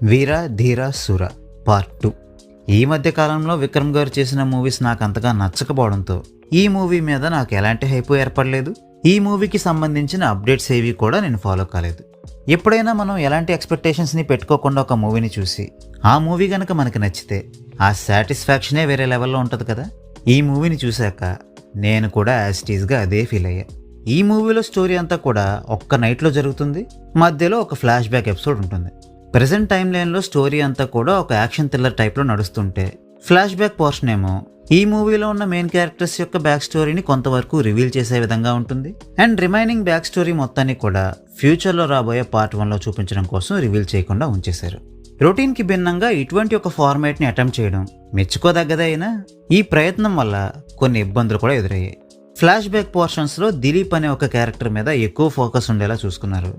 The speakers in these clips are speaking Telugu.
వీర ధీర సుర పార్ట్ 2. ఈ మధ్య కాలంలో విక్రమ్ గారు చేసిన మూవీస్ నాకు అంతగా నచ్చకపోవడంతో ఈ మూవీ మీద నాకు ఎలాంటి హైప్ ఏర్పడలేదు. ఈ మూవీకి సంబంధించిన అప్డేట్స్ ఏవి కూడా నేను ఫాలో కాలేదు. ఎప్పుడైనా మనం ఎలాంటి ఎక్స్పెక్టేషన్స్ని పెట్టుకోకుండా ఒక మూవీని చూసి ఆ మూవీ కనుక మనకి నచ్చితే ఆ సాటిస్ఫాక్షనే వేరే లెవెల్లో ఉంటుంది కదా. ఈ మూవీని చూశాక నేను కూడా యాజ్ ఇట్ ఈస్గా అదే ఫీల్ అయ్యా. ఈ మూవీలో స్టోరీ అంతా కూడా ఒక్క నైట్లో జరుగుతుంది. మధ్యలో ఒక ఫ్లాష్ బ్యాక్ ఎపిసోడ్ ఉంటుంది. ప్రెజెంట్ టైం లైన్లో స్టోరీ అంతా కూడా ఒక యాక్షన్ థ్రిల్లర్ టైప్లో నడుస్తుంటే ఫ్లాష్ బ్యాక్ పోర్షన్ ఏమో ఈ మూవీలో ఉన్న మెయిన్ క్యారెక్టర్స్ యొక్క బ్యాక్ స్టోరీని కొంతవరకు రివీల్ చేసే విధంగా ఉంటుంది. అండ్ రిమైనింగ్ బ్యాక్ స్టోరీ మొత్తాన్ని కూడా ఫ్యూచర్లో రాబోయే పార్ట్ 1లో చూపించడం కోసం రివీల్ చేయకుండా ఉంచేశారు. రొటీన్కి భిన్నంగా ఇటువంటి ఒక ఫార్మాట్ని అటెంప్ట్ చేయడం మెచ్చుకోదగ్గదే అయినా ఈ ప్రయత్నం వల్ల కొన్ని ఇబ్బందులు కూడా ఎదురయ్యాయి. ఫ్లాష్ బ్యాక్ పోర్షన్స్లో దిలీప్ అనే ఒక క్యారెక్టర్ మీద ఎక్కువ ఫోకస్ ఉండేలా చూసుకున్నారు.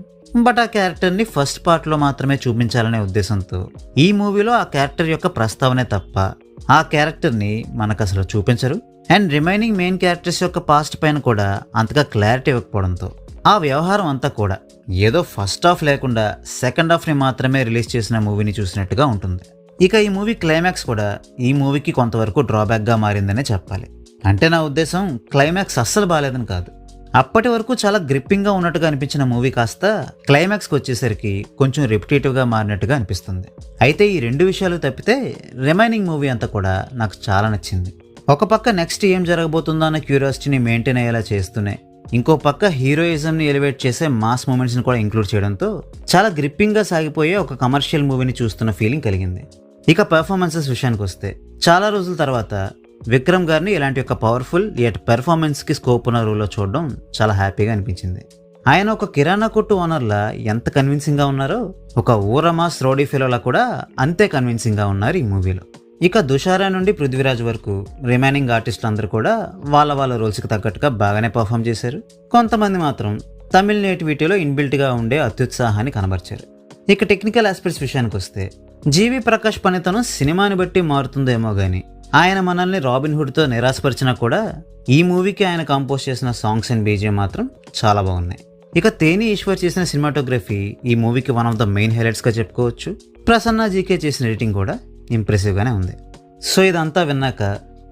బట్ ఆ క్యారెక్టర్ని ఫస్ట్ పార్ట్లో మాత్రమే చూపించాలనే ఉద్దేశంతో ఈ మూవీలో ఆ క్యారెక్టర్ యొక్క ప్రస్తావనే తప్ప ఆ క్యారెక్టర్ని మనకు అసలు చూపించరు. అండ్ రిమైనింగ్ మెయిన్ క్యారెక్టర్స్ యొక్క పాస్ట్ పైన కూడా అంతగా క్లారిటీ ఇవ్వకపోవడంతో ఆ వ్యవహారం అంతా కూడా ఏదో ఫస్ట్ హాఫ్ లేకుండా సెకండ్ హాఫ్ని మాత్రమే రిలీజ్ చేసిన మూవీని చూసినట్టుగా ఉంటుంది. ఇక ఈ మూవీ క్లైమాక్స్ కూడా ఈ మూవీకి కొంతవరకు డ్రాబ్యాక్గా మారిందనే చెప్పాలి. అంటే నా ఉద్దేశం క్లైమాక్స్ అస్సలు బాగాలేదని కాదు. అప్పటి వరకు చాలా గ్రిప్పింగ్గా ఉన్నట్టుగా అనిపించిన మూవీ కాస్త క్లైమాక్స్కి వచ్చేసరికి కొంచెం రిపిటేటివ్గా మారినట్టుగా అనిపిస్తుంది. అయితే ఈ రెండు విషయాలు తప్పితే రిమైనింగ్ మూవీ అంతా కూడా నాకు చాలా నచ్చింది. ఒక పక్క నెక్స్ట్ ఏం జరగబోతుందో అన్న క్యూరియాసిటీని మెయింటైన్ అయ్యేలా చేస్తూనే ఇంకో పక్క హీరోయిజంని ఎలివేట్ చేసే మాస్ మూమెంట్స్ని కూడా ఇంక్లూడ్ చేయడంతో చాలా గ్రిప్పింగ్గా సాగిపోయే ఒక కమర్షియల్ మూవీని చూస్తున్న ఫీలింగ్ కలిగింది. ఇక పెర్ఫార్మెన్సెస్ విషయానికి వస్తే చాలా రోజుల తర్వాత విక్రమ్ గారిని ఇలాంటి ఒక పవర్ఫుల్ యట్ పెర్ఫార్మెన్స్కి స్కోప్ ఉన్న రోల్లో చూడడం చాలా హ్యాపీగా అనిపించింది. ఆయన ఒక కిరాణా కొట్టు ఓనర్లా ఎంత కన్విన్సింగ్గా ఉన్నారో ఒక ఊరమాస్ రౌడీ ఫెలోలా కూడా అంతే కన్విన్సింగ్గా ఉన్నారు ఈ మూవీలో. ఇక దుషారా నుండి పృథ్వీరాజ్ వరకు రిమైనింగ్ ఆర్టిస్టులు అందరూ కూడా వాళ్ళ రోల్స్కి తగ్గట్టుగా బాగానే పర్ఫామ్ చేశారు. కొంతమంది మాత్రం తమిళ నేటివిటీలో ఇన్బిల్ట్గా ఉండే అత్యుత్సాహాన్ని కనబరిచారు. ఇక టెక్నికల్ ఆస్పెక్ట్స్ విషయానికి వస్తే జీవి ప్రకాష్ పనితనం సినిమాని బట్టి మారుతుందేమో కానీ ఆయన మనల్ని రాబిన్ హుడ్తో నిరాశపరిచినా కూడా ఈ మూవీకి ఆయన కంపోజ్ చేసిన సాంగ్స్ అండ్ బీజిఎం మాత్రం చాలా బాగున్నాయి. ఇక తేని ఈశ్వర్ చేసిన సినిమాటోగ్రఫీ ఈ మూవీకి వన్ ఆఫ్ ద మెయిన్ హైలైట్స్గా చెప్పుకోవచ్చు. ప్రసన్న జీకే చేసిన ఎడిటింగ్ కూడా ఇంప్రెసివ్గానే ఉంది. సో ఇదంతా విన్నాక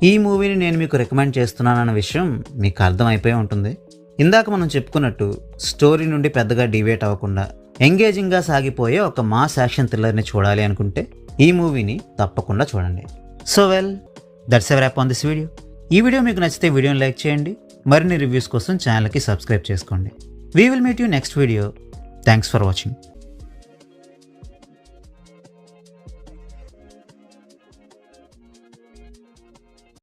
ఈ మూవీని నేను మీకు రికమెండ్ చేస్తున్నానన్న విషయం మీకు అర్థమైపోయి ఉంటుంది. ఇందాక మనం చెప్పుకున్నట్టు స్టోరీ నుండి పెద్దగా డివేట్ అవ్వకుండా ఎంగేజింగ్గా సాగిపోయే ఒక మాస్ యాక్షన్ థ్రిల్లర్ని చూడాలి అనుకుంటే ఈ మూవీని తప్పకుండా చూడండి. So well, that's a wrap on this video. ఈ వీడియో మీకు నచ్చితే వీడియోని లైక్ చేయండి. మరిన్ని రివ్యూస్ కోసం ఛానల్కి సబ్స్క్రైబ్ చేసుకోండి. We will meet you next video. Thanks for watching.